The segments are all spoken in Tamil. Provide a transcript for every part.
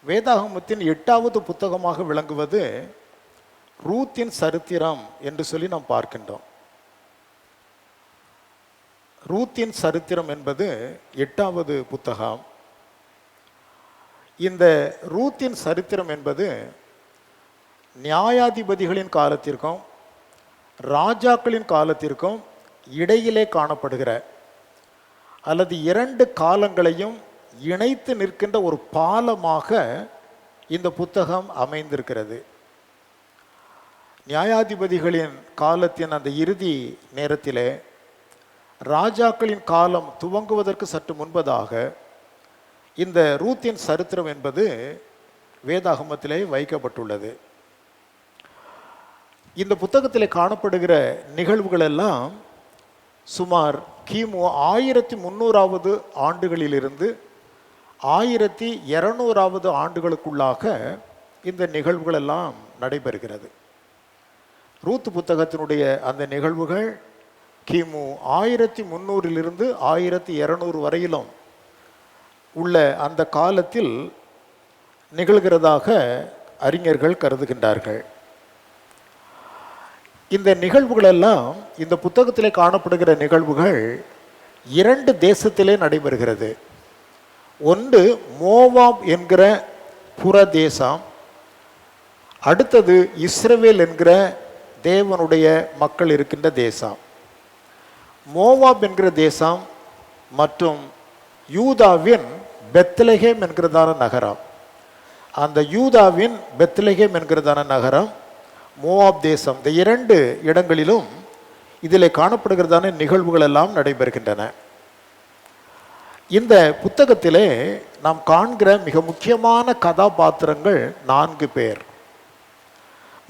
வேதாகமத்தின் 8வது புத்தகமாக விளங்குவது ரூத்தின் சரித்திரம் என்று சொல்லி நாம் பார்க்கின்றோம். ரூத்தின் சரித்திரம் என்பது 8வது புத்தகம். இந்த ரூத்தின் சரித்திரம் என்பது நியாயாதிபதிகளின் காலத்திற்கும் ராஜாக்களின் காலத்திற்கும் இடையிலே காணப்படுகிற அல்லது 2 காலங்களையும் இணைத்து நிற்கின்ற ஒரு பாலமாக இந்த புத்தகம் அமைந்திருக்கிறது. நியாயாதிபதிகளின் காலத்தின் அந்த இறுதி நேரத்திலே ராஜாக்களின் காலம் துவங்குவதற்கு சற்று முன்பதாக இந்த ரூத்தின் சரித்திரம் என்பது வேதாகமத்திலே வைக்கப்பட்டுள்ளது. இந்த புத்தகத்திலே காணப்படுகிற நிகழ்வுகள் எல்லாம் சுமார் கிமு 1300வது ஆண்டுகளிலிருந்து 1200வது ஆண்டுகளுக்குள்ளாக இந்த நிகழ்வுகள் எல்லாம் நடைபெறுகிறது. ரூத் புத்தகத்தினுடைய அந்த நிகழ்வுகள் கிமு 1300லிருந்து 1200 வரையிலும் உள்ள அந்த காலத்தில் நிகழ்கிறதாக அறிஞர்கள் கருதுகின்றார்கள். இந்த நிகழ்வுகளெல்லாம் இந்த புத்தகத்திலே காணப்படுகிற நிகழ்வுகள் 2 தேசத்திலே நடைபெறுகிறது. ஒன்று மோவாப் என்கிற புறதேசம், அடுத்தது இஸ்ரவேல் என்கிற தேவனுடைய மக்கள் இருக்கின்ற தேசம். மோவாப் என்கிற தேசம் மற்றும் யூதாவின் பெத்லெகேம் என்கிறதான நகரம். அந்த யூதாவின் பெத்லெகேம் என்கிறதான நகரம், மோவாப் தேசம், இந்த 2 இடங்களிலும் இதில் காணப்படுகிறதான நிகழ்வுகள் எல்லாம் நடைபெறுகின்றன. இந்த புத்தகத்திலே நாம் காண்கிற மிக முக்கியமான கதாபாத்திரங்கள் 4 பேர்.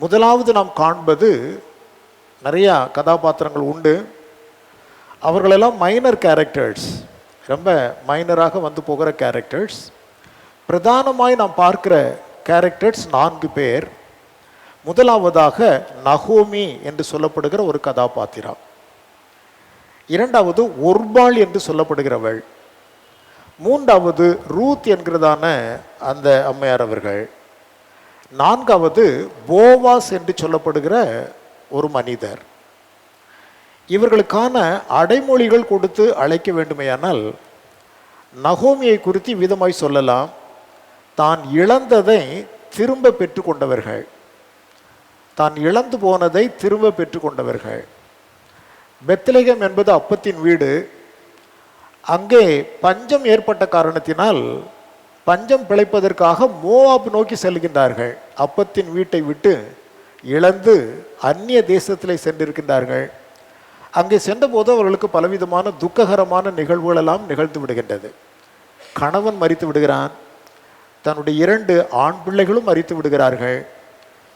முதலாவது நாம் காண்பது, நிறையா கதாபாத்திரங்கள் உண்டு, அவர்களெல்லாம் மைனர் கேரக்டர்ஸ், ரொம்ப மைனராக வந்து போகிற கேரக்டர்ஸ். பிரதானமாய் நாம் பார்க்கிற கேரக்டர்ஸ் 4 பேர். முதலாவதாக நகோமி என்று சொல்லப்படுகிற ஒரு கதாபாத்திரம். இரண்டாவது ஒர்பாள் என்று சொல்லப்படுகிறவள். மூன்றாவது ரூத் என்கிறதான அந்த அம்மையார் அவர்கள். நான்காவது போவாஸ் என்று சொல்லப்படுகிற ஒரு மனிதர். இவர்களுக்கான அடைமொழிகள் கொடுத்து அழைக்க வேண்டுமையானால் நகோமியை குறித்து விதமாய் சொல்லலாம். தான் இழந்ததை திரும்ப பெற்று கொண்டவர்கள், தான் இழந்து போனதை திரும்ப பெற்று கொண்டவர்கள். பெத்லெகேம் என்பது அப்பத்தின் வீடு. அங்கே பஞ்சம் ஏற்பட்ட காரணத்தினால் பஞ்சம் பிழைப்பதற்காக மோவாப் நோக்கி செல்கின்றார்கள். அப்பத்தின் வீட்டை விட்டு இழந்து அந்நிய தேசத்திலே சென்றிருக்கின்றார்கள். அங்கே சென்றபோது அவர்களுக்கு பலவிதமான துக்ககரமான நிகழ்வுகள் எல்லாம் நிகழ்ந்து விடுகின்றது. கணவன் மரித்து விடுகிறான், தன்னுடைய 2 ஆண் பிள்ளைகளும் மரித்து விடுகிறார்கள்.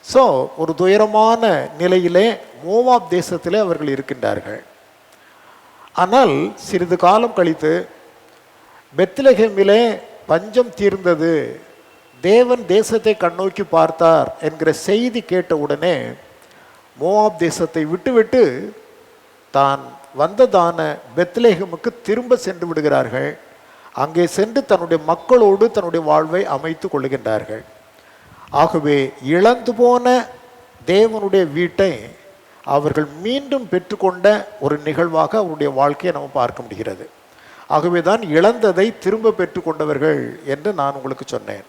ஸோ ஒரு துயரமான நிலையிலே மோவாப் தேசத்திலே அவர்கள் இருக்கின்றார்கள். ஆனால் சிறிது காலம் கழித்து பெத்லெகேமிலே பஞ்சம் தீர்ந்தது, தேவன் தேசத்தை கண்ணோக்கி பார்த்தார் என்கிற செய்தி கேட்ட உடனே மோவாப் தேசத்தை விட்டுவிட்டு தான் வந்ததான பெத்லெகேமுக்கு திரும்ப சென்று விடுகிறார்கள். அங்கே சென்று தன்னுடைய மக்களோடு தன்னுடைய வாழ்வை அமைத்து கொள்ளுகின்றார்கள். ஆகவே இழந்து போன தேவனுடைய வீட்டை அவர்கள் மீண்டும் பெற்றுக்கொண்ட ஒரு நிகழ்வாக அவருடைய வாழ்க்கையை நம்ம பார்க்க முடிகிறது. ஆகவே தான் இழந்ததை திரும்ப பெற்று கொண்டவர்கள் என்று நான் உங்களுக்கு சொன்னேன்.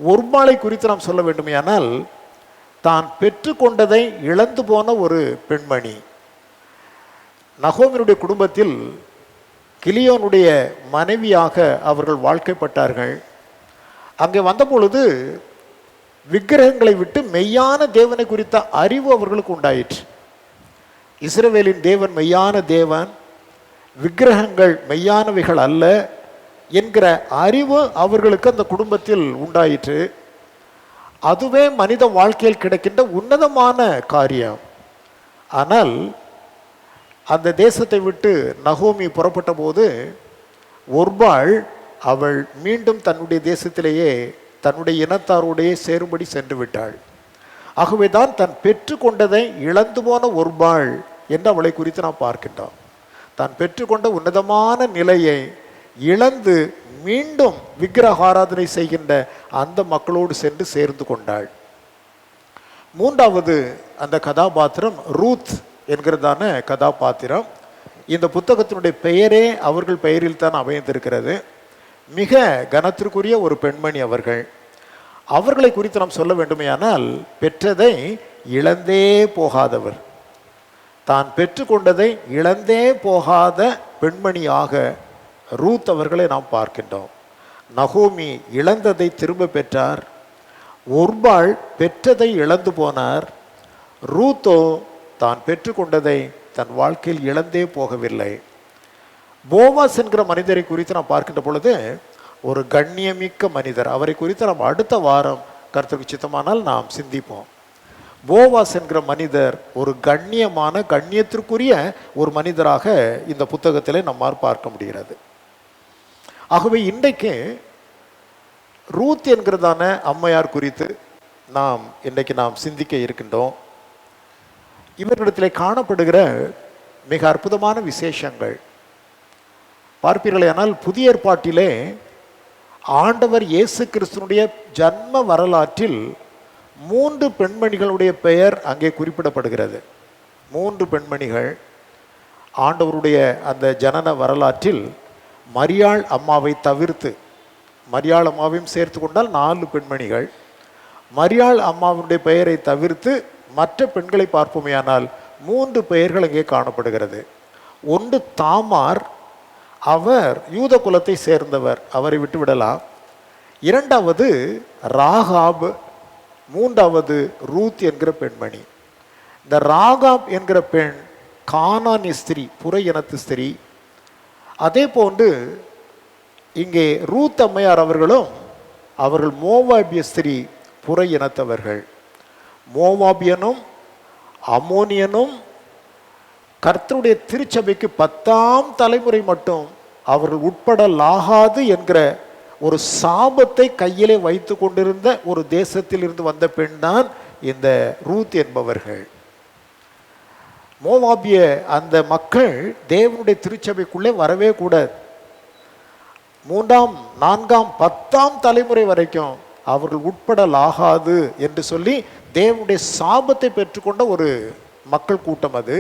ஒர்பாளை குறித்து நாம் சொல்ல வேண்டுமையானால், தான் பெற்று கொண்டதை இழந்து போன ஒரு பெண்மணி. நகோமியுடைய குடும்பத்தில் கிலியோனுடைய மனைவியாக அவர்கள் வாழ்க்கைப்பட்டார்கள். அங்கே வந்த பொழுது விக்கிரகங்களை விட்டு மெய்யான தேவனை குறித்த அறிவு அவர்களுக்கு உண்டாயிற்று. இஸ்ரவேலின் தேவன் மெய்யான தேவன், விக்கிரகங்கள் மெய்யானவைகள் அல்ல என்கிற அறிவு அவர்களுக்கு அந்த குடும்பத்தில் உண்டாயிற்று. அதுவே மனித வாழ்க்கையில் கிடைக்கின்ற உன்னதமான காரியம். ஆனால் அந்த தேசத்தை விட்டு நகோமி புறப்பட்ட போது ஒர்பாள் அவள் மீண்டும் தன்னுடைய தேசத்திலேயே தன்னுடைய இனத்தாரோடையே சேரும்படி சென்று விட்டாள். ஆகவே தான் தன் பெற்று கொண்டதை இழந்து போன ஒர்பாள் என்று அவளை குறித்து நாம் பார்க்கின்றோம். தான் பெற்றுக்கொண்ட உன்னதமான நிலையை இழந்து மீண்டும் விக்கிரக ஆராதனை செய்கின்ற அந்த மக்களோடு சென்று சேர்ந்து கொண்டாள். மூன்றாவது அந்த கதாபாத்திரம் ரூத் என்கிறதான கதாபாத்திரம். இந்த புத்தகத்தினுடைய பெயரே அவர்கள் பெயரில் தான் அமைந்திருக்கிறது. மிக கனத்திற்குரிய ஒரு பெண்மணி அவர்கள். அவர்களை குறித்து நாம் சொல்ல வேண்டுமையானால், பெற்றதை இழந்தே போகாதவர், தான் பெற்றுக்கொண்டதை இழந்தே போகாத பெண்மணியாக ரூத் அவர்களை நாம் பார்க்கின்றோம். நகோமி இழந்ததை திரும்ப பெற்றார். ஒர்பாள் பெற்றதை இழந்து போனார். ரூத்தோ தான் பெற்றுக்கொண்டதை தன் வாழ்க்கையில் இழந்தே போகவில்லை. போவாஸ் என்கிற மனிதரை குறித்து நாம் பார்க்கின்ற பொழுது ஒரு கண்ணியமிக்க மனிதர். அவரை குறித்து நாம் அடுத்த வாரம் கர்த்தருக்கு சித்தமானால் நாம் சிந்திப்போம். போவாஸ் என்கிற மனிதர் ஒரு கண்ணியத்திற்குரிய ஒரு மனிதராக இந்த புத்தகத்திலே நம்மால் பார்க்க முடிகிறது. ஆகவே இன்றைக்கு ரூத் என்கிறதான அம்மையார் குறித்து இன்றைக்கு நாம் சிந்திக்க இருக்கின்றோம். இவர்களிடத்திலே காணப்படுகிற மிக அற்புதமான விசேஷங்கள் பார்ப்பீர்களேயானால், புதிய ஏற்பாட்டிலே ஆண்டவர் இயேசு கிறிஸ்துனுடைய ஜன்ம வரலாற்றில் 3 பெண்மணிகளுடைய பெயர் அங்கே குறிப்பிடப்படுகிறது. 3 பெண்மணிகள் ஆண்டவருடைய அந்த ஜனன வரலாற்றில் மரியாள் அம்மாவை தவிர்த்து, மரியாள் அம்மாவையும் சேர்த்து கொண்டால் 4 பெண்மணிகள். மரியாள் அம்மாவுடைய பெயரை தவிர்த்து மற்ற பெண்களை பார்ப்போமேயானால் 3 பெயர்கள் அங்கே காணப்படுகிறது. ஒன்று தாமார், அவர் யூத குலத்தை சேர்ந்தவர், அவரை விட்டுவிடலாம். இரண்டாவது ராகாப், மூன்றாவது ரூத் என்கிற பெண்மணி. இந்த ராகாப் என்கிற பெண் கானானி ஸ்திரீ, புற இனத்து ஸ்திரீ. அதே போன்று இங்கே ரூத் அம்மையார் அவர்கள் மோவாபிய ஸ்திரீ, புற இனத்தவர்கள். மோவாபியனும் அமோனியனும் கர்த்தருடைய திருச்சபைக்கு 10ஆம் தலைமுறை மட்டும் அவர்கள் உட்படலாகாது என்கிற ஒரு சாபத்தை கையிலே வைத்து கொண்டிருந்த ஒரு தேசத்தில் இருந்து வந்த பெண் தான் இந்த ரூத் என்பவர்கள். மோவாபிய அந்த மக்கள் தேவனுடைய திருச்சபைக்குள்ளே வரவே கூடாது. 3ஆம் 4ஆம் 10ஆம் தலைமுறை வரைக்கும் அவர்கள் உட்படலாகாது என்று சொல்லி தேவனுடைய சாபத்தை பெற்றுக்கொண்ட ஒரு மக்கள் கூட்டம் அது.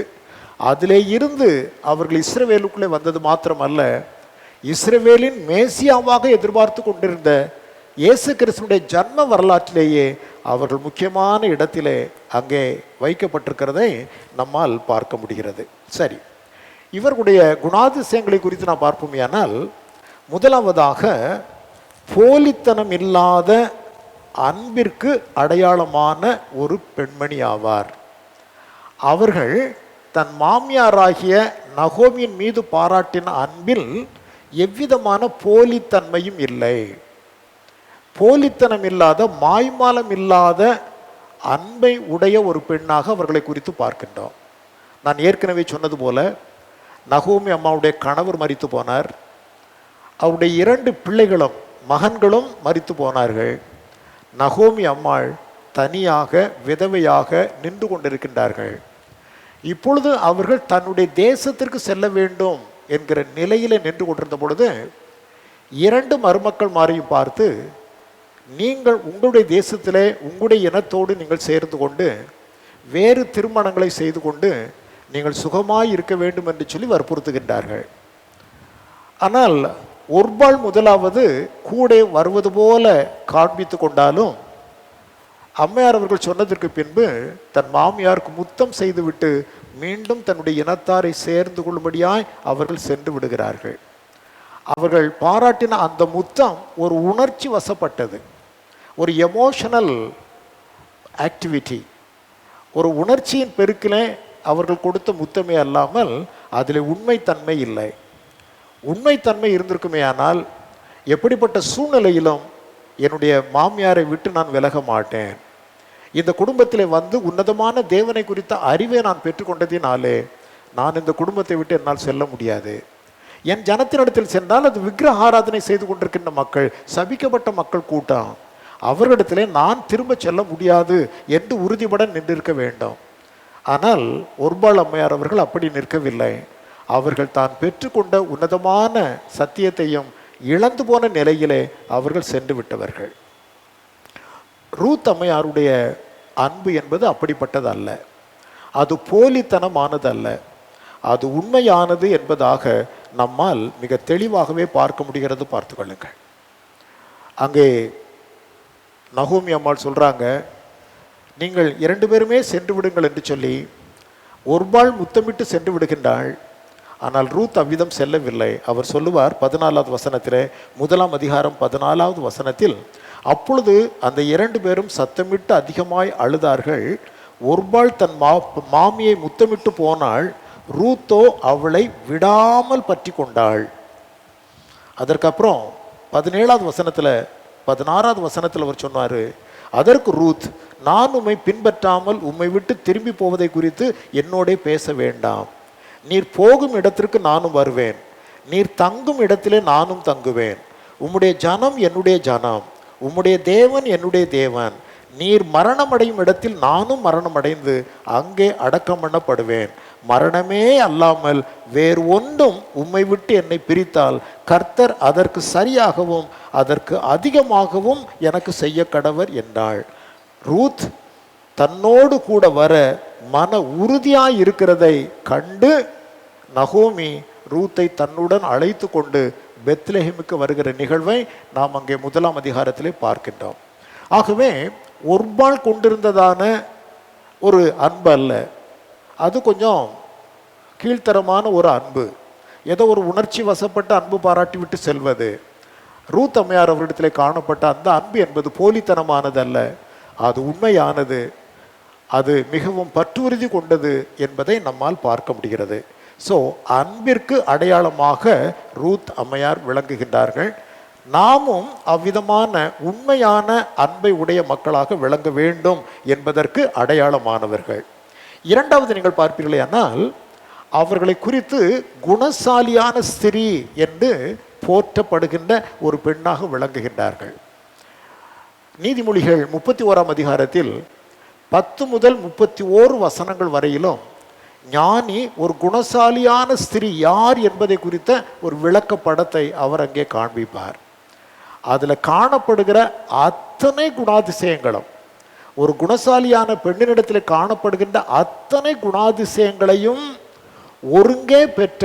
அதிலே இருந்து அவர்கள் இஸ்ரவேலுக்குள்ளே வந்தது மாத்திரமல்ல, இஸ்ரவேலின் மேசியாவாக எதிர்பார்த்து கொண்டிருந்த இயேசு கிறிஸ்துடைய ஜன்ம வரலாற்றிலேயே அவர்கள் முக்கியமான இடத்திலே அங்கே வைக்கப்பட்டிருக்கிறதை நம்மால் பார்க்க முடிகிறது. சரி, இவர்களுடைய குணாதிசயங்களை குறித்து நான் பார்ப்போமேயானால், முதலாவதாக போலித்தனம் இல்லாத அன்பிற்கு அடையாளமான ஒரு பெண்மணி ஆவார். அவர்கள் தன் மாமியாராகிய நகோமியின் மீது பாராட்டின அன்பில் எவ்விதமான போலித்தன்மையும் இல்லை. போலித்தனம் இல்லாத, மாய்மாலம் இல்லாத அன்பை உடைய ஒரு பெண்ணாக அவர்களை குறித்து பார்க்கின்றோம். நான் ஏற்கனவே சொன்னது போல, நகோமி அம்மாவுடைய கணவர் மரித்து போனார். அவருடைய 2 பிள்ளைகளும் மகன்களும் மரித்து போனார்கள். நகோமி அம்மாள் தனியாக விதவையாக நின்று கொண்டிருக்கின்றார்கள். இப்பொழுது அவர்கள் தன்னுடைய தேசத்திற்கு செல்ல வேண்டும் என்கிற நிலையில் நின்று கொண்டிருந்த பொழுது 2 மருமக்கள் மாரையும் பார்த்து, நீங்கள் உங்களுடைய தேசத்திலே உங்களுடைய இனத்தோடு நீங்கள் சேர்ந்து கொண்டு வேறு திருமணங்களை செய்து கொண்டு நீங்கள் சுகமாய் இருக்க வேண்டும் என்று சொல்லி வற்புறுத்துகின்றார்கள். ஆனால் ஒர்பாள் முதலாவது கூட வருவது போல காண்பித்து கொண்டாலும், அம்மையார் அவர்கள் சொன்னதற்கு பின்பு தன் மாமியாருக்கு முத்தம் செய்துவிட்டு மீண்டும் தன்னுடைய இனத்தாரை சேர்ந்து கொள்ளும்படியாய் அவர்கள் சென்று விடுகிறார்கள். அவர்கள் பாராட்டின அந்த முத்தம் ஒரு உணர்ச்சி வசப்பட்டது, ஒரு எமோஷனல் ஆக்டிவிட்டி, ஒரு உணர்ச்சியின் பெருக்கிலே அவர்கள் கொடுத்த முத்தமே அல்லாமல் அதில் உண்மைத்தன்மை இல்லை. உண்மைத்தன்மை இருந்திருக்குமே ஆனால், எப்படிப்பட்ட சூழ்நிலையிலும் என்னுடைய மாமியாரை விட்டு நான் விலக மாட்டேன், இந்த குடும்பத்திலே வந்து உன்னதமான தேவனை குறித்த அறிவை நான் பெற்றுக்கொண்டதினாலே நான் இந்த குடும்பத்தை விட்டு என்னால் செல்ல முடியாது. என் ஜனத்தினிடத்தில் சென்றால் அது விக்கிரக ஆராதனை செய்து கொண்டிருக்கின்ற மக்கள், சபிக்கப்பட்ட மக்கள் கூட்டம், அவர்களிடத்திலே நான் திரும்ப செல்ல முடியாது என்று உறுதிபட நின்றிருக்க வேண்டும். ஆனால் ஒர்பாள் அம்மையார் அவர்கள் அப்படி நிற்கவில்லை. அவர்கள் தான் பெற்றுக்கொண்ட உன்னதமான சத்தியத்தையும் இழந்து போன நிலையிலே அவர்கள் சென்று விட்டவர்கள். ரூத் அம்மையாருடைய அன்பு என்பது அப்படிப்பட்டது அல்ல, அது போலித்தனமானது அல்ல, அது உண்மையானது என்பதாக நம்மால் மிக தெளிவாகவே பார்க்க முடிகிறது. பார்த்து கொள்ளுங்கள். அங்கே நகோமி அம்மாள் சொல்றாங்க, நீங்கள் 2 பேருமே சென்று விடுங்கள் என்று சொல்லி ஒருபாள் முத்தமிட்டு சென்று விடுகின்றாள். ஆனால் ரூத் அவ்விதம் செல்லவில்லை. அவர் சொல்லுவார் 14வது வசனத்திலே, 1ஆம் அதிகாரம் 14வது வசனத்தில், அப்பொழுது அந்த 2 பேரும் சத்தமிட்டு அதிகமாய் அழுதார்கள். ஒருபாள் தன் மாமியை முத்தமிட்டு போனாள், ரூத்தோ அவளை விடாமல் பற்றி கொண்டாள். அதற்கப்புறம் 17வது வசனத்தில் 16வது வசனத்தில் அவர் சொன்னார், அதற்கு ரூத், நான் உம்மை பின்பற்றாமல் உம்மை விட்டு திரும்பி போவதை குறித்து என்னோட பேச வேண்டாம். நீர் போகும் இடத்திற்கு நானும் வருவேன், நீர் தங்கும் இடத்திலே நானும் தங்குவேன். உம்முடைய ஜனம் என்னுடைய ஜனம், உம்முடைய தேவன் என்னுடைய தேவன். நீர் மரணமடையும் இடத்தில் நானும் மரணமடைந்து அங்கே அடக்கம் பண்ணப்படுவேன். மரணமே அல்லாமல் வேறு ஒன்றும் உம்மை விட்டு என்னை பிரித்தால் கர்த்தர் அதற்கு சரியாகவும் அதற்கு அதிகமாகவும் எனக்கு செய்ய கடவர் என்றாள். ரூத் தன்னோடு கூட வர மன உறுதியாய் இருக்கிறதை கண்டு நகோமி ரூத்தை தன்னுடன் அழைத்து கொண்டு பெத்லெஹேமுக்கு வருகிற நிகழ்வை நாம் அங்கே 1ஆம் அதிகாரத்திலே பார்க்கின்றோம். ஆகவே ஒருபாள் கொண்டிருந்ததான ஒரு அன்பு அல்ல, அது கொஞ்சம் கீழ்த்தரமான ஒரு அன்பு, ஏதோ ஒரு உணர்ச்சி வசப்பட்ட அன்பு பாராட்டி விட்டு செல்வது. ரூத் அம்மையார் அவரிடத்திலே காணப்பட்ட அந்த அன்பு என்பது போலித்தனமானது அல்ல, அது உண்மையானது, அது மிகவும் பற்றுறுதி கொண்டது என்பதை நம்மால் பார்க்க முடிகிறது. ஸோ அன்பிற்கு அடையாளமாக ரூத் அம்மையார் விளங்குகின்றார்கள். நாமும் அவ்விதமான உண்மையான அன்பை உடைய மக்களாக விளங்க வேண்டும் என்பதற்கு அடையாளமானவர்கள். 2வது நீங்கள் பார்ப்பீர்களே, ஆனால் அவர்களை குறித்து குணசாலியான ஸ்திரீ என்று போற்றப்படுகின்ற ஒரு பெண்ணாக விளங்குகின்றார்கள். நீதிமொழிகள் 31ஆம் அதிகாரத்தில் 10 முதல் 31 வசனங்கள் வரையிலும் ஞானி ஒரு குணசாலியான ஸ்திரீ யார் என்பதை குறித்த ஒரு விளக்க படத்தை அவர் அங்கே காண்பிப்பார். அதில் காணப்படுகிற அத்தனை குணாதிசயங்களும், ஒரு குணசாலியான பெண்ணினிடத்தில் காணப்படுகின்ற அத்தனை குணாதிசயங்களையும் ஒருங்கே பெற்ற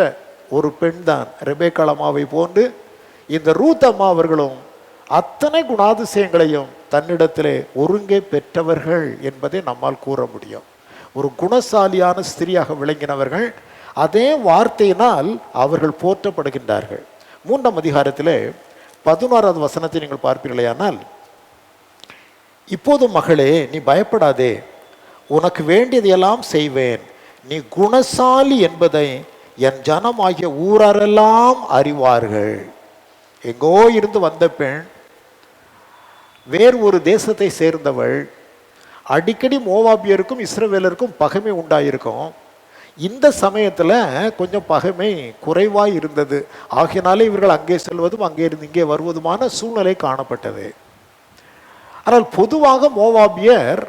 ஒரு பெண் தான் ரெபேக்காள் அம்மாவை போன்று இந்த ரூத் அம்மா அவர்களும் அத்தனை குணாதிசயங்களையும் தன்னிடத்திலே ஒருங்கே பெற்றவர்கள் என்பதை நம்மால் கூற முடியும். ஒரு குணசாலியான ஸ்திரியாக விளங்கினவர்கள், அதே வார்த்தையினால் அவர்கள் போற்றப்படுகின்றார்கள். 3ஆம் அதிகாரத்திலே 16வது வசனத்தை நீங்கள் பார்ப்பீர்களேயானால், இப்போது மகளே நீ பயப்படாதே, உனக்கு வேண்டியதையெல்லாம் செய்வேன், நீ குணசாலி என்பதை என் ஜனமாகிய ஊராரெல்லாம் அறிவார்கள். எங்கோ இருந்து வந்த பெண், வேறு ஒரு தேசத்தை சேர்ந்தவள், அடிக்கடி மோவாபியருக்கும் இஸ்ரவேலருக்கும் பகைமை உண்டாயிருக்கும். இந்த சமயத்தில் கொஞ்சம் பகைமை குறைவாய் இருந்தது. ஆகையினாலே இவர்கள் அங்கே செல்வதும் அங்கே இருந்து இங்கே வருவதுமான சூழ்நிலை காணப்பட்டது. ஆனால் பொதுவாக மோவாபியர்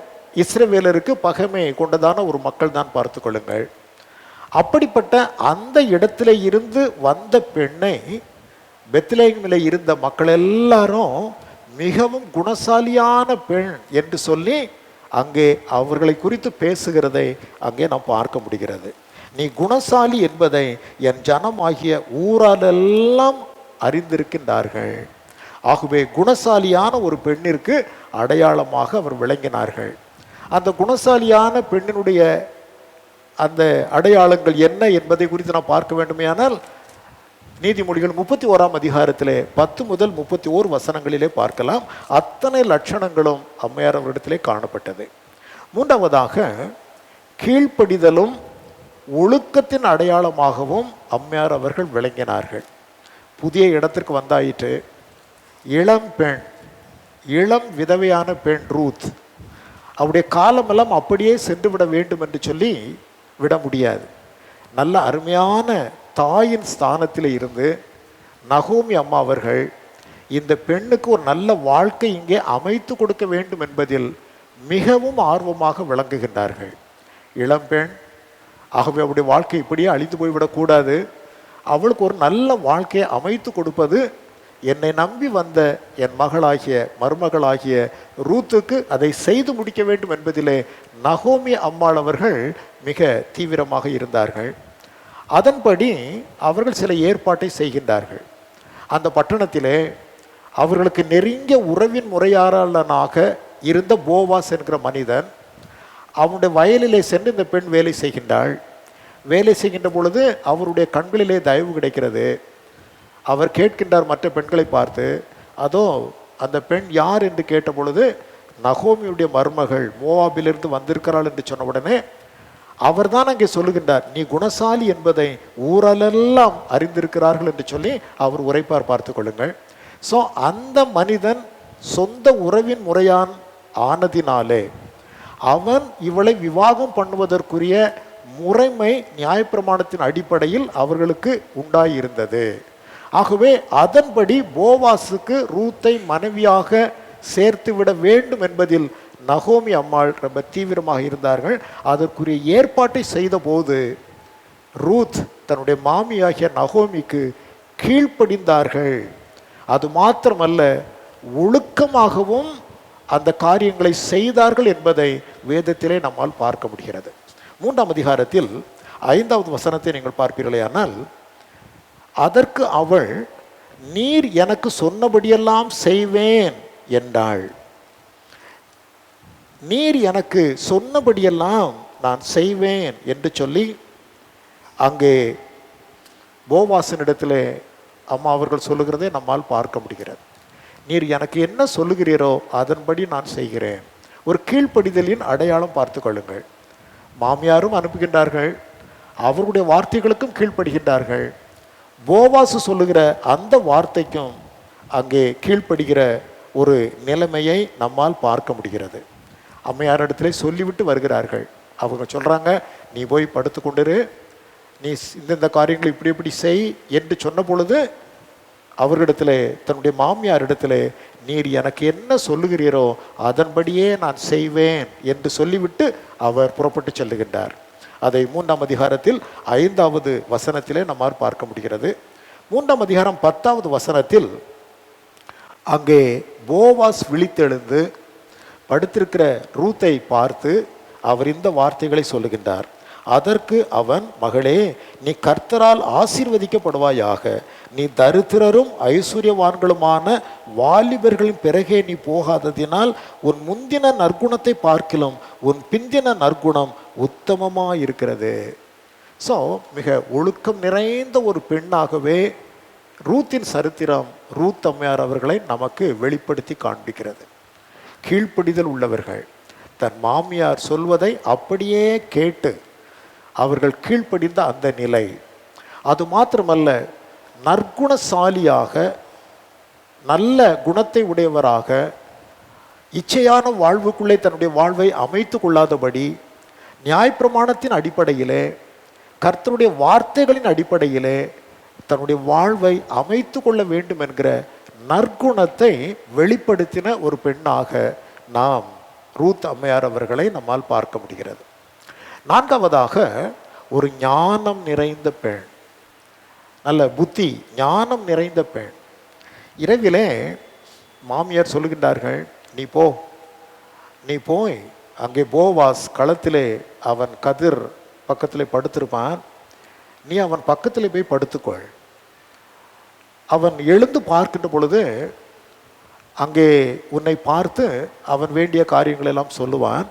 இஸ்ரவேலருக்கு பகைமை கொண்டதான ஒரு மக்கள் தான், பார்த்து கொள்ளுங்கள். அப்படிப்பட்ட அந்த இடத்துல இருந்து வந்த பெண்ணை பெத்லெஹேமில் இருந்த மக்கள் எல்லாரும் மிகவும் குணசாலியான பெண் என்று சொல்லி அங்கே அவர்களை குறித்து பேசுகிறதை அங்கே நாம் பார்க்க முடிகிறது. நீ குணசாலி என்பதை என் ஜனமாகிய ஊராலெல்லாம் அறிந்திருக்கின்றார்கள். ஆகவே குணசாலியான ஒரு பெண்ணிற்கு அடையாளமாக அவர் விளங்கினார்கள். அந்த குணசாலியான பெண்ணினுடைய அந்த அடையாளங்கள் என்ன என்பதை குறித்து நாம் பார்க்க வேண்டுமேயானால் நீதிமொழிகள் 31ஆம் அதிகாரத்திலே 10 முதல் 31 வசனங்களிலே பார்க்கலாம். அத்தனை லட்சணங்களும் அம்மையார் அவரிடத்திலே காணப்பட்டது. 3வதாக கீழ்ப்படிதலும் ஒழுக்கத்தின் அடையாளமாகவும் அம்மையார் அவர்கள் விளங்கினார்கள். புதிய இடத்திற்கு வந்தாயிற்று. இளம் பெண், இளம் விதவையான பெண் ரூத், அவருடைய காலமெல்லாம் அப்படியே சென்று விட வேண்டும் என்று சொல்லி விட முடியாது. நல்ல அருமையான தாயின் ஸ்தானத்தில் இருந்து நகோமி அம்மா அவர்கள் இந்த பெண்ணுக்கு ஒரு நல்ல வாழ்க்கை இங்கே அமைத்து கொடுக்க வேண்டும் என்பதில் மிகவும் ஆர்வமாக விளங்குகின்றார்கள். இளம்பெண், ஆகவே அவருடைய வாழ்க்கை இப்படியே அழிந்து போய்விடக்கூடாது, அவளுக்கு ஒரு நல்ல வாழ்க்கையை அமைத்து கொடுப்பது என்னை நம்பி வந்த என் மகளாகிய மருமகளாகிய ரூத்துக்கு அதை செய்து முடிக்க வேண்டும் என்பதிலே நகோமி அம்மாள் அவர்கள் மிக தீவிரமாக இருந்தார்கள். அதன்படி அவர்கள் சில ஏற்பாட்டை செய்கின்றார்கள். அந்த பட்டணத்திலே அவர்களுக்கு நெருங்கிய உறவின் முறையாளனாக இருந்த போவாஸ் என்கிற மனிதன் அவனுடைய வயலிலே சென்று இந்த பெண் வேலை செய்கின்றாள். வேலை செய்கின்ற பொழுது அவருடைய கண்களிலே தயவு கிடைக்கிறது. அவர் கேட்கின்றார் மற்ற பெண்களை பார்த்து, அதோ அந்த பெண் யார் என்று கேட்ட பொழுது நகோமியுடைய மருமகள் மோவாபிலிருந்து வந்திருக்கிறாள் என்று சொன்ன உடனே அவர் தான் அங்கே சொல்லுகின்றார், நீ குணசாலி என்பதை ஊரெல்லாம் அறிந்திருக்கிறார்கள் என்று சொல்லி அவர் உரைப்பார், பார்த்து கொள்ளுங்கள். ஸோ அந்த மனிதன் சொந்த உறவின் முறையான் ஆனதினாலே அவன் இவளை விவாகம் பண்ணுவதற்குரிய முறைமை நியாயப்பிரமாணத்தின் அடிப்படையில் அவர்களுக்கு உண்டாயிருந்தது. ஆகவே அதன்படி போவாசுக்கு ரூத்தை மனைவியாக சேர்த்து விட வேண்டும் என்பதில் நகோமி அம்மாள் ரொம்ப தீவிரமாக இருந்தார்கள். அதற்குரிய ஏற்பாட்டை செய்த போது ரூத் தன்னுடைய மாமியாகிய நகோமிக்கு கீழ்ப்படிந்தார்கள். அது மாத்திரமல்ல, ஒழுக்கமாகவும் அந்த காரியங்களை செய்தார்கள் என்பதை வேதத்திலே நம்மால் பார்க்க முடிகிறது. 3ஆம் அதிகாரத்தில் 5வது வசனத்தை நீங்கள் பார்ப்பீர்களேயானால், அதற்கு அவள், நீர் எனக்கு சொன்னபடியெல்லாம் செய்வேன் என்றாள். நீர் எனக்கு சொன்னபடியெல்லாம் நான் செய்வேன் என்று சொல்லி அங்கே போவாசினிடத்தில் அம்மா அவர்கள் சொல்லுகிறதை நம்மால் பார்க்க முடிகிறது. நீர் எனக்கு என்ன சொல்லுகிறீரோ அதன்படி நான் செய்கிறேன். ஒரு கீழ்ப்படிதலின் அடையாளம் பார்த்து கொள்ளுங்கள். மாமியாரும் அனுப்புகின்றார்கள், அவருடைய வார்த்தைகளுக்கும் கீழ்ப்படுகின்றார்கள். போவாசு சொல்லுகிற அந்த வார்த்தைக்கும் அங்கே கீழ்ப்படுகிற ஒரு நிலைமையை நம்மால் பார்க்க முடிகிறது. அம்மையாரிடத்திலே சொல்லிவிட்டு வருகிறார்கள். அவங்க சொல்கிறாங்க, நீ போய் படுத்து கொண்டிரு, நீ இந்த காரியங்களை இப்படி இப்படி செய் என்று சொன்ன பொழுது அவர்களிடத்தில், தன்னுடைய மாமியாரிடத்தில், நீர் எனக்கு என்ன சொல்லுகிறீரோ அதன்படியே நான் செய்வேன் என்று சொல்லிவிட்டு அவர் புறப்பட்டு செல்லுகின்றார். அதை 3ஆம் அதிகாரத்தில் 5வது வசனத்திலே நம்மால் பார்க்க முடிகிறது. 3ஆம் அதிகாரம் 10வது வசனத்தில் அங்கே போவாஸ் விழித்தெழுந்து படுத்திருக்கிற ரூத்தை பார்த்து அவர் இந்த வார்த்தைகளை சொல்லுகின்றார். அதற்கு அவன், மகளே, நீ கர்த்தரால் ஆசீர்வதிக்கப்படுவாயாக. நீ தரித்திரரும் ஐஸ்வர்யவான்களுமான வாலிபர்களின் பிறகே நீ போகாததினால் உன் முந்தின நற்குணத்தை பார்க்கிலும் உன் பிந்தின நற்குணம் உத்தமமாக இருக்கிறது. ஸோ மிக ஒழுக்கம் நிறைந்த ஒரு பெண்ணாகவே ரூத்தின் சரித்திரம் ரூத் அம்மையார் அவர்களை நமக்கு வெளிப்படுத்தி காண்பிக்கிறது. கீழ்ப்படிதல் உள்ளவர்கள், தன் மாமியார் சொல்வதை அப்படியே கேட்டு அவர்கள் கீழ்ப்படிந்த அந்த நிலை. அது மாத்திரமல்ல, நற்குணசாலியாக, நல்ல குணத்தை உடையவராக, இச்சையான வாழ்வுக்குள்ளே தன்னுடைய வாழ்வை அமைத்து கொள்ளாதபடி நியாயப்பிரமாணத்தின் அடிப்படையிலே, கர்த்தருடைய வார்த்தைகளின் அடிப்படையிலே தன்னுடைய வாழ்வை அமைத்து கொள்ள வேண்டும் என்கிற நற்குணத்தை வெளிப்படுத்தின ஒரு பெண்ணாக நாம் ரூத் அம்மையார் அவர்களை நம்மால் பார்க்க முடிகிறது. 4வதாக, ஒரு ஞானம் நிறைந்த பெண், நல்ல புத்தி ஞானம் நிறைந்த பெண். இரவிலே மாமியார் சொல்லுகின்றார்கள், நீ போய் அங்கே போவாஸ் களத்திலே அவன் கதிர் பக்கத்தில் படுத்திருப்பான், நீ அவன் பக்கத்தில் போய் படுத்துக்கொள். அவன் எழுந்து பார்க்கின்ற பொழுது அங்கே உன்னை பார்த்து அவன் வேண்டிய காரியங்களெல்லாம் சொல்லுவான்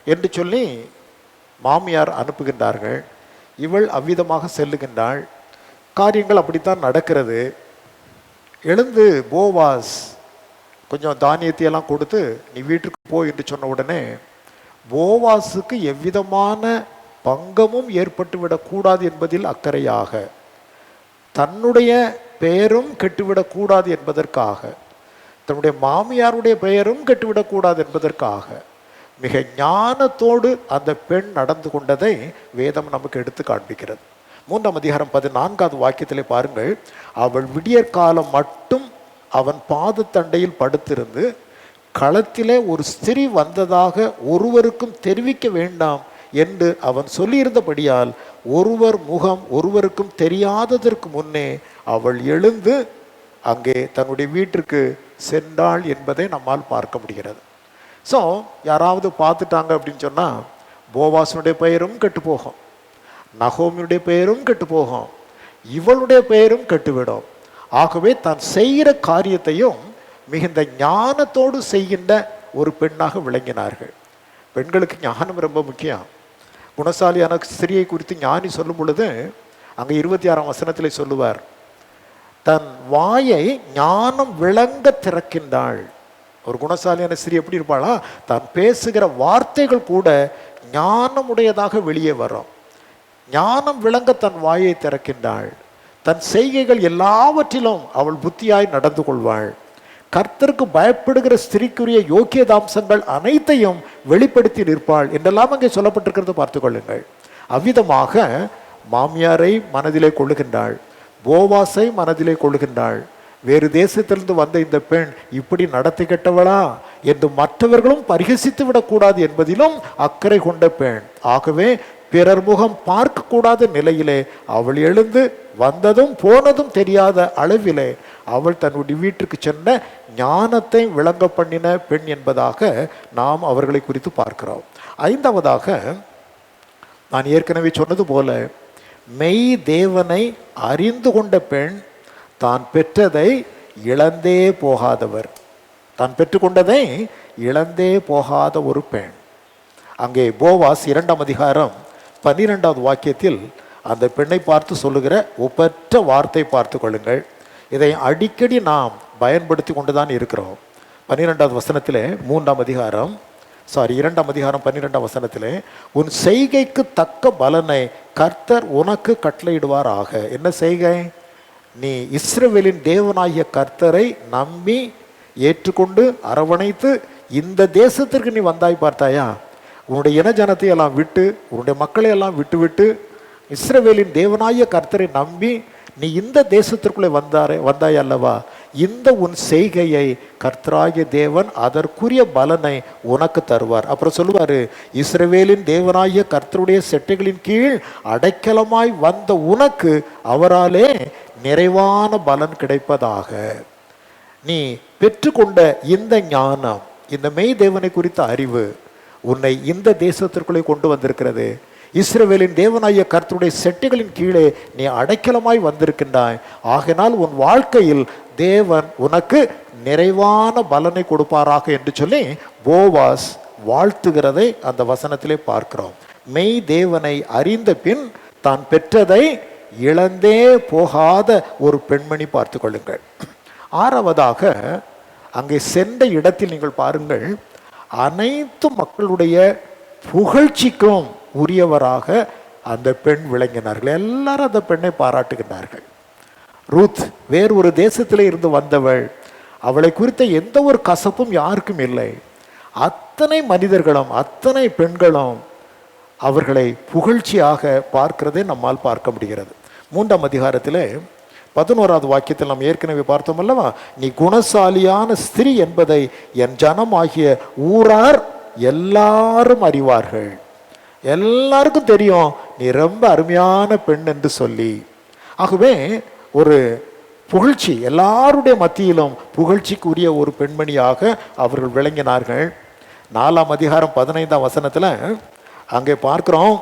என்று சொல்லி மாமியார் அனுப்புகின்றார்கள். இவள் அவ்விதமாக செல்லுகின்றாள். காரியங்கள் அப்படித்தான் நடக்கிறது. எழுந்து போவாஸ் கொஞ்சம் தானியத்தையெல்லாம் கொடுத்து நீ வீட்டுக்கு போ என்று சொன்ன உடனே போவாஸுக்கு எவ்விதமான பங்கமும் ஏற்பட்டுவிடக்கூடாது என்பதில் அக்கறையாக, தன்னுடைய பெயரும் கெட்டுவிடக்கூடாது என்பதற்காக, தன்னுடைய மாமியாருடைய பெயரும் கெட்டுவிடக்கூடாது என்பதற்காக மிக ஞானத்தோடு அந்த பெண் நடந்து கொண்டதை வேதம் நமக்கு எடுத்து காண்பிக்கிறது. 3ஆம் அதிகாரம் 14வது வாக்கியத்திலே பாருங்கள், அவள் விடியற்காலம் மட்டும் அவன் பாதத்தண்டையில் படுத்திருந்து களத்திலே ஒரு ஸ்திரீ வந்ததாக ஒருவருக்கும் தெரிவிக்க வேண்டாம் என்று அவன் சொல்லியிருந்தபடியால் ஒருவர் முகம் ஒருவருக்கும் தெரியாததற்கு முன்னே அவள் எழுந்து அங்கே தன்னுடைய வீட்டிற்கு சென்றாள் என்பதை நம்மால் பார்க்க முடிகிறது. ஸோ யாராவது பார்த்துட்டாங்க அப்படின்னு சொன்னால் போவாசனுடைய பெயரும் கெட்டு போகும், நகோமியுடைய பெயரும் கெட்டு போகும், இவளுடைய பெயரும் கெட்டுவிடும். ஆகவே தான் செய்கிற காரியத்தையும் மிகுந்த ஞானத்தோடு செய்கின்ற ஒரு பெண்ணாக விளங்கினார்கள். பெண்களுக்கு ஞானம் ரொம்ப முக்கியம். குணசாலியான ஸ்திரியை குறித்து ஞானி சொல்லும் பொழுது அங்கே 26ஆம் வசனத்தில் சொல்லுவார், தன் வாயை ஞானம் விளங்க திறக்கின்றாள். ஒரு குணசாலியான ஸ்திரீ எப்படி இருப்பாளா, தான் பேசுகிற வார்த்தைகள் கூட ஞானமுடையதாக வெளியே வரும். ஞானம் விளங்க தன் வாயை திறக்கின்றாள். தன் செய்கைகள் எல்லாவற்றிலும் அவள் புத்தியாய் நடந்து கொள்வாள். கர்த்தருக்கு பயப்படுகிற ஸ்திரீக்குரிய யோக்கியதாம்சங்கள் அனைத்தையும் வெளிப்படுத்தி நிற்பாள் என்றெல்லாம் அங்கே சொல்லப்பட்டிருக்கிறத பார்த்து கொள்ளுங்கள். அவ்விதமாக மாமியாரை மனதிலே கொள்ளுகின்றாள், போவாசை மனதிலே கொள்ளுகின்றாள். வேறு தேசத்திலிருந்து வந்த இந்த பெண் இப்படி நடத்தி கெட்டவளா என்று மற்றவர்களும் பரிகசித்து விடக்கூடாது என்பதிலும் அக்கறை கொண்ட பெண். ஆகவே பிறர் முகம் பார்க்கக்கூடாத நிலையிலே அவள் எழுந்து வந்ததும் போனதும் தெரியாத அளவிலே அவள் தன்னுடைய வீட்டுக்கு சென்ற ஞானத்தை விளங்க பண்ணின பெண் என்பதாக நாம் அவர்களை குறித்து பார்க்கிறோம். ஐந்தாவதாக நான் ஏற்கனவே சொன்னது போல மெய் தேவனை அறிந்து கொண்ட பெண், தான் பெற்றதை இழந்தே போகாதவர், தான் பெற்றுக்கொண்டதை இழந்தே போகாத ஒரு பெண். அங்கே போவாஸ் 2ஆம் அதிகாரம் 12வது வாக்கியத்தில் அந்த பெண்ணை பார்த்து சொல்லுகிற ஒப்பற்ற வார்த்தை பார்த்து கொள்ளுங்கள். இதை அடிக்கடி நாம் பயன்படுத்தி கொண்டுதான் இருக்கிறோம். 12வது வசனத்திலே 3ஆம் அதிகாரம் 2ஆம் அதிகாரம் 12ஆம் வசனத்திலே, உன் செய்கைக்கு தக்க பலனை கர்த்தர் உனக்கு கட்டளையிடுவாராக. என்ன செய்கை? நீ இஸ்ரவேலின் தேவனாகிய கர்த்தரை நம்பி ஏற்றுக்கொண்டு அரவணைத்து இந்த தேசத்திற்கு நீ வந்தாய் பார்த்தாயா, உன்னுடைய இன ஜனத்தை எல்லாம் விட்டு உன்னுடைய மக்களை எல்லாம் விட்டு இஸ்ரவேலின் தேவனாகிய கர்த்தரை நம்பி நீ இந்த தேசத்திற்குள்ளே வந்தாய் அல்லவா, இந்த உன் செய்கையை கர்த்தராகிய தேவன் அதற்குரிய பலனை உனக்கு தருவார். அப்புறம் சொல்லுவார், இஸ்ரவேலின் தேவனாகிய கர்த்தருடைய செட்டைகளின் கீழ் அடைக்கலமாய் வந்த உனக்கு அவராலே நிறைவான பலன் கிடைப்பதாக. நீ பெற்றுக்கொண்ட இந்த ஞானம், இந்த மெய் தேவனை குறித்த அறிவு உன்னை இந்த தேசத்திற்குள்ளே கொண்டு வந்திருக்கிறது. இஸ்ரவேலின் தேவனாகிய கர்த்தருடைய செட்டைகளின் கீழே நீ அடைக்கலமாய் வந்திருக்கின்றாய். ஆகையினால் உன் வாழ்க்கையில் தேவன் உனக்கு நிறைவான பலனை கொடுப்பாராக என்று சொல்லி போவாஸ் வாழ்த்துகிறதை அந்த வசனத்திலே பார்க்கிறோம். மெய் தேவனை அறிந்த பின் தான் பெற்றதை இழந்தே போகாத ஒரு பெண்மணி பார்த்து கொள்ளுங்கள். ஆறாவதாக அங்கே சென்ற இடத்தில் நீங்கள் பாருங்கள், அனைத்து மக்களுடைய புகழ்ச்சிக்கும் உரியவராக அந்த பெண் விளங்கினார்கள். எல்லாரும் அந்த பெண்ணை பாராட்டுகின்றார்கள். ரூத் வேறு ஒரு தேசத்திலே இருந்து வந்தவள், அவளை குறித்த எந்த ஒரு கசப்பும் யாருக்கும் இல்லை. அத்தனை மனிதர்களும் அத்தனை பெண்களும் அவர்களை புகழ்ச்சியாக பார்க்கிறதை நம்மால் பார்க்க முடிகிறது. 3ஆம் அதிகாரத்தில் 11வது வாக்கியத்தில் நாம் ஏற்கனவே பார்த்தோம் அல்லவா, நீ குணசாலியான ஸ்திரீ என்பதை என் ஜனமாகிய ஊரார் எல்லாரும் அறிவார்கள். எல்லாருக்கும் தெரியும் நீ ரொம்ப அருமையான பெண் என்று சொல்லி. ஆகவே ஒரு புகழ்ச்சி, எல்லாருடைய மத்தியிலும் புகழ்ச்சிக்குரிய ஒரு பெண்மணியாக அவர்கள் விளங்கினார்கள். 4ஆம் அதிகாரம் 15ஆம் வசனத்தில் அங்கே பார்க்கிறோம்,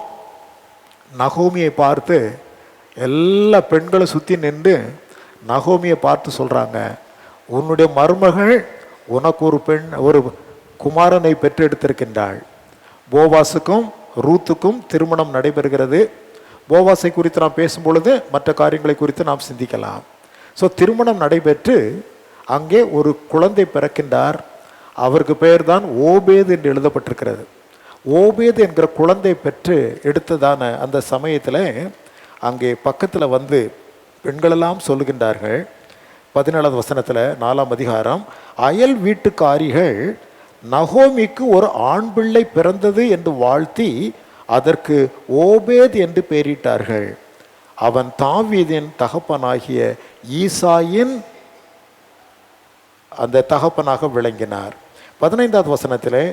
நகோமியை பார்த்து எல்லா பெண்களும் சுற்றி நின்று நகோமியை பார்த்து சொல்கிறாங்க, உன்னுடைய மருமகள் உனக்கு ஒரு குமாரனை பெற்றெடுத்திருக்கின்றாள். போவாசுக்கும் ரூத்துக்கும் திருமணம் நடைபெறுகிறது. போவாசை குறித்து நாம் பேசும்பொழுது மற்ற காரியங்களை குறித்து நாம் சிந்திக்கலாம். ஸோ திருமணம் நடைபெற்று அங்கே ஒரு குழந்தை பிறக்கின்றார். அவருக்கு பெயர் தான் ஓபேது என்று எழுதப்பட்டிருக்கிறது. ஓபேது என்கிற குழந்தை பெற்று எடுத்ததான அந்த சமயத்தில் அங்கே பக்கத்தில் வந்து பெண்களெல்லாம் சொல்லுகின்றார்கள். 17வது வசனத்தில் 4ஆம் அதிகாரம், அயல் வீட்டுக்காரிகள் நகோமிக்கு ஒரு ஆண் பிள்ளை பிறந்தது என்று வாழ்த்தி அதற்கு ஓபேத் என்று பெயரிட்டார்கள். அவன் தாவீதின் தகப்பனாகிய ஈசாயின் அந்த தகப்பனாக விளங்கினார். 15வது வசனத்திலே,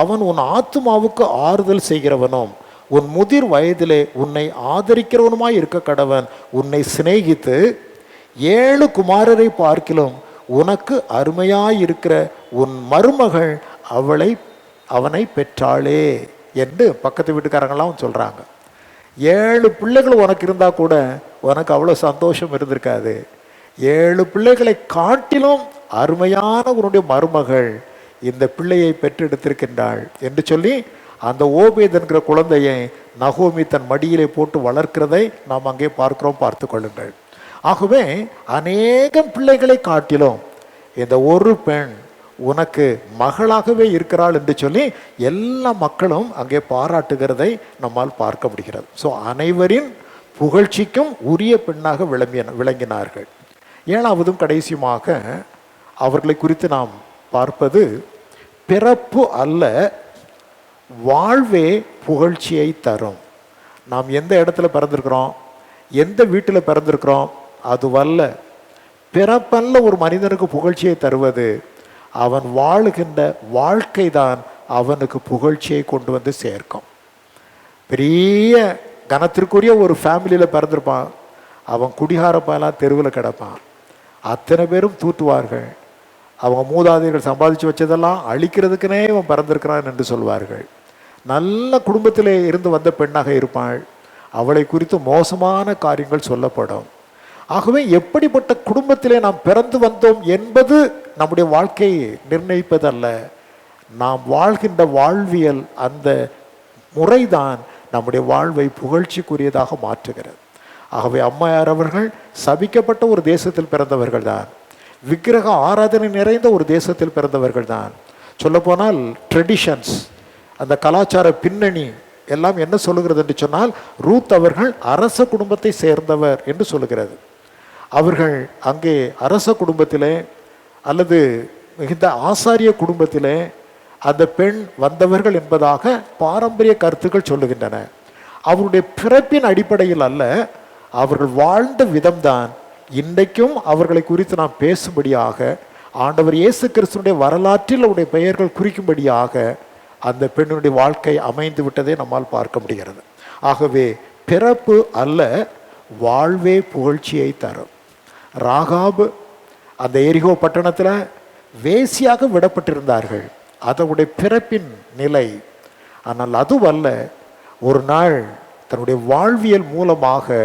அவன் உன் ஆத்துமாவுக்கு ஆறுதல் செய்கிறவனும் உன் முதிர் வயதிலே உன்னை ஆதரிக்கிறவனுமாய் இருக்க கடவன். உன்னை சிநேகித்து 7 குமாரரை பார்க்கிலும் உனக்கு அருமையாயிருக்கிற உன் மருமகள் அவனை பெற்றாளே என்று பக்கத்து வீட்டுக்காரங்களாம் சொல்கிறாங்க. 7 பிள்ளைகள் உனக்கு இருந்தால் கூட உனக்கு அவ்வளோ சந்தோஷம் இருந்திருக்காது. 7 பிள்ளைகளை காட்டிலும் அருமையான உன்னுடைய மருமகள் இந்த பிள்ளையை பெற்றெடுத்திருக்கின்றாள் என்று சொல்லி அந்த ஓபேத் என்கிற குழந்தையை நகோமி தன் மடியிலே போட்டு வளர்க்கிறதை நாம் அங்கே பார்த்து கொள்ளுங்கள். ஆகவே அநேகம் பிள்ளைகளை காட்டிலும் இந்த ஒரு பெண் உனக்கு மகளாகவே இருக்கிறாள் என்று சொல்லி எல்லா மக்களும் அங்கே பாராட்டுகிறதை நம்மால் பார்க்க முடிகிறது. ஸோ அனைவரின் புகழ்ச்சிக்கும் உரிய பெண்ணாக விளங்கினார்கள். 7வதும் கடைசியுமாக அவர்களை குறித்து நாம் பார்ப்பது, பிறப்பு அல்ல வாழ்வே புகழ்ச்சியை தரும். நாம் எந்த இடத்துல பிறந்திருக்கிறோம், எந்த வீட்டில் பிறந்திருக்கிறோம் அதுவல்ல. பிறப்பல்ல ஒரு மனிதனுக்கு புகழ்ச்சியை தருவது, அவன் வாழுகின்ற வாழ்க்கை தான் அவனுக்கு புகழ்ச்சியை கொண்டு வந்து சேர்க்கும். பெரிய கனத்திற்குரிய ஒரு ஃபேமிலியில் பிறந்திருப்பான், அவன் குடிகாரப்பாலாம் தெருவில் கிடப்பான், அத்தனை பேரும் தூத்துவார்கள். அவங்க மூதாதையர்கள் சம்பாதிச்சு வச்சதெல்லாம் அழிக்கிறதுக்குனே அவன் பிறந்திருக்கிறான் என்று சொல்வார்கள். நல்ல குடும்பத்திலே இருந்து வந்த பெண்ணாக இருப்பாள், அவளை குறித்து மோசமான காரியங்கள் சொல்லப்படும். ஆகவே எப்படிப்பட்ட குடும்பத்திலே நாம் பிறந்து வந்தோம் என்பது நம்முடைய வாழ்க்கையை நிர்ணயிப்பதல்ல, நாம் வாழ்கின்ற வாழ்வியல் அந்த முறைதான் நம்முடைய வாழ்வை புகழ்ச்சிக்குரியதாக மாற்றுகிறது. ஆகவே அம்மையார் அவர்கள் சபிக்கப்பட்ட ஒரு தேசத்தில் பிறந்தவர்கள் தான், விக்கிரக ஆராதனை நிறைந்த ஒரு தேசத்தில் பிறந்தவர்கள் தான். சொல்லப்போனால் ட்ரெடிஷன்ஸ், அந்த கலாச்சார பின்னணி எல்லாம் என்ன சொல்லுகிறது என்று சொன்னால், ரூத் அவர்கள் அரச குடும்பத்தை சேர்ந்தவர் என்று சொல்லுகிறது. அவர்கள் அங்கே அரச குடும்பத்திலே அல்லது மிகுந்த ஆசாரிய குடும்பத்திலே அந்த பெண் வந்தவர்கள் என்பதாக பாரம்பரிய கருத்துக்கள் சொல்லுகின்றன. அவருடைய பிறப்பின் அடிப்படையில் அல்ல, அவர்கள் வாழ்ந்த விதம்தான் இன்றைக்கும் அவர்களை குறித்து நாம் பேசும்படியாக, ஆண்டவர் இயேசு கிறிஸ்துனுடைய வரலாற்றில் அவருடைய பெயர்கள் குறிக்கும்படியாக அந்த பெண்ணுடைய வாழ்க்கை அமைந்து விட்டதை நம்மால் பார்க்க முடிகிறது. ஆகவே பிறப்பு அல்ல வாழ்வே புகழ்ச்சியை தரும். ராகாப் அந்த எரிகோ பட்டணத்தில் வேசியாக விடப்பட்டிருந்தார்கள், அதனுடைய பிறப்பின் நிலை. ஆனால் அதுவல்ல, ஒரு நாள் தன்னுடைய வாழ்வியல் மூலமாக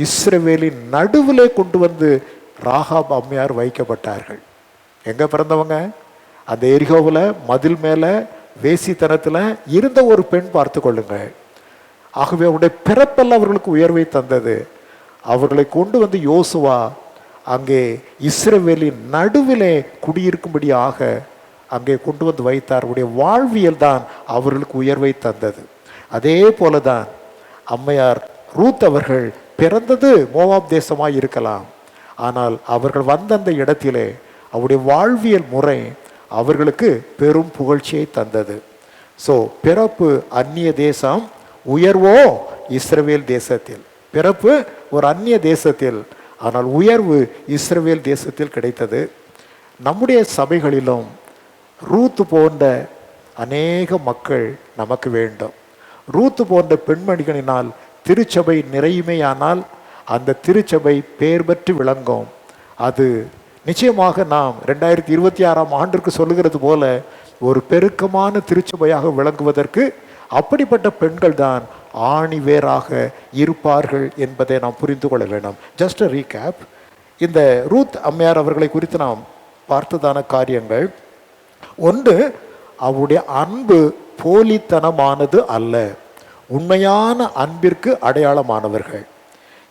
இஸ்ரவேலின் நடுவிலே கொண்டு வந்து ராகாப் அம்மையார் வைக்கப்பட்டார்கள். எங்கே பிறந்தவங்க? அந்த எரிகோவில் மதில் மேலே வேசித்தனத்தில் இருந்த ஒரு பெண் பார்த்து கொள்ளுங்கள். ஆகவே அவருடைய பிறப்பல்ல அவர்களுக்கு உயர்வை தந்தது. அவர்களை கொண்டு வந்து யோசுவா அங்கே இஸ்ரவேலின் நடுவிலே குடியிருக்கும்படியாக அங்கே கொண்டு வந்து வைத்தார். அவருடைய வாழ்வியல் தான் அவர்களுக்கு உயர்வை தந்தது. அதே போல தான் அம்மையார் ரூத் அவர்கள் பிறந்தது மோவாப் தேசமாய் இருக்கலாம், ஆனால் அவர்கள் வந்த அந்த இடத்திலே அவருடைய வாழ்வியல் முறை அவர்களுக்கு பெரும் புகழ்ச்சியை தந்தது. ஸோ பிறப்பு அந்நிய தேசம், உயர்வோ இஸ்ரவேல் தேசத்தில். பிறப்பு ஒரு அந்நிய தேசத்தில், ஆனால் உயர்வு இஸ்ரவேல் தேசத்தில் கிடைத்தது. நம்முடைய சபைகளிலும் ரூத் போன்ற அநேக மக்கள் நமக்கு வேண்டும். ரூத் போன்ற பெண்மணிகளினால் திருச்சபை நிறையுமேயானால் அந்த திருச்சபை பெயர் பெற்று விளங்கும். அது நிச்சயமாக நாம் 2026ஆம் ஆண்டிற்கு சொல்லுகிறது போல ஒரு பெருக்கமான திருச்சபையாக விளங்குவதற்கு அப்படிப்பட்ட பெண்கள் தான் ஆணி வேறாக இருப்பார்கள் என்பதை நாம் புரிந்து கொள்ள வேண்டும். ஜஸ்ட் ரீகேப், இந்த ரூத் அம்மையார் அவர்களை குறித்து நாம் பார்த்ததான காரியங்கள், ஒன்று, அவருடைய அன்பு போலித்தனமானது அல்ல, உண்மையான அன்பிற்கு அடையாளமானவர்கள்.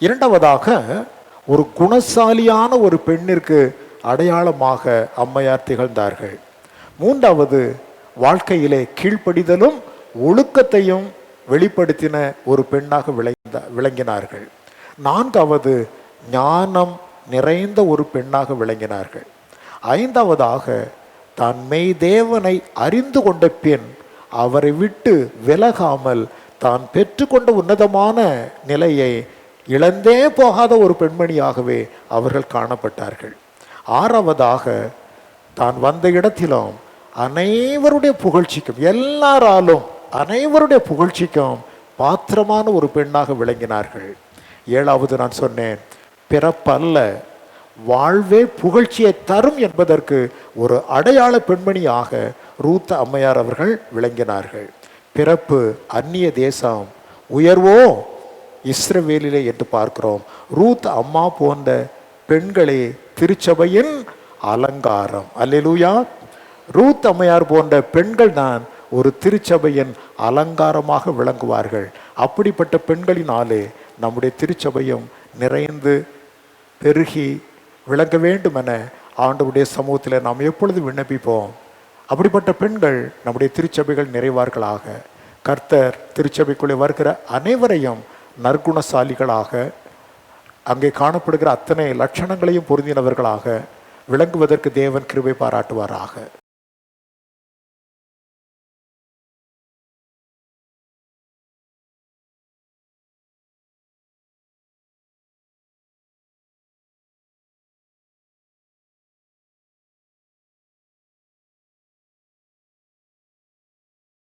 இரண்டாவதாக, ஒரு குணசாலியான ஒரு பெண்ணிற்கு அடையாளமாக அம்மையார் திகழ்ந்தார்கள். மூன்றாவது, வாழ்க்கையிலே கீழ்ப்படிதலும் ஒழுக்கத்தையும் வெளிப்படுத்தின ஒரு பெண்ணாக விளங்கினார்கள். நான்காவது, ஞானம் நிறைந்த ஒரு பெண்ணாக விளங்கினார்கள். ஐந்தாவதாக, தான் மெய் தேவனை அறிந்து கொண்ட பின் அவரை விட்டு விலகாமல் தான் பெற்றுக்கொண்ட உன்னதமான நிலையை இழந்தே போகாத ஒரு பெண்மணியாகவே அவர்கள் காணப்பட்டார்கள். ஆறாவதாக, தான் வந்த இடத்திலும் அனைவருடைய புகழ்ச்சிக்கும், எல்லாராலும் அனைவருடைய புகழ்ச்சிக்கும் பாத்திரமான ஒரு பெண்ணாக விளங்கினார்கள். ஏழாவது, நான் சொன்னேன், பிறப்பல்ல வாழ்வே புகழ்ச்சியை தரும் என்பதற்கு ஒரு அடையாள பெண்மணியாக ரூத் அம்மையார் அவர்கள் விளங்கினார்கள். பிறப்பு அந்நிய தேசம், உயர்வோ இஸ்ரவேலிலே என்று பார்க்கிறோம். ரூத் அம்மா போன்ற பெண்களே திருச்சபையின் அலங்காரம். அல்லேலூயா. ரூத் அம்மையார் போன்ற பெண்கள் தான் ஒரு திருச்சபையின் அலங்காரமாக விளங்குவார்கள். அப்படிப்பட்ட பெண்களினாலே நம்முடைய திருச்சபையும் நிறைந்து பெருகி விளங்க வேண்டும் என ஆண்டவருடைய சமூகத்தில் நாம் எப்பொழுது விண்ணப்பிப்போம். அப்படிப்பட்ட பெண்கள் நம்முடைய திருச்சபைகள் நிறைவார்களாக. கர்த்தர் திருச்சபைக்குள்ளே வருகிற அனைவரையும் நற்குணசாலிகளாக, அங்கே காணப்படுகிற அத்தனை லட்சணங்களையும் பொருந்தினவர்களாக விளங்குவதற்கு தேவன் கிருபை பாராட்டுவாராக.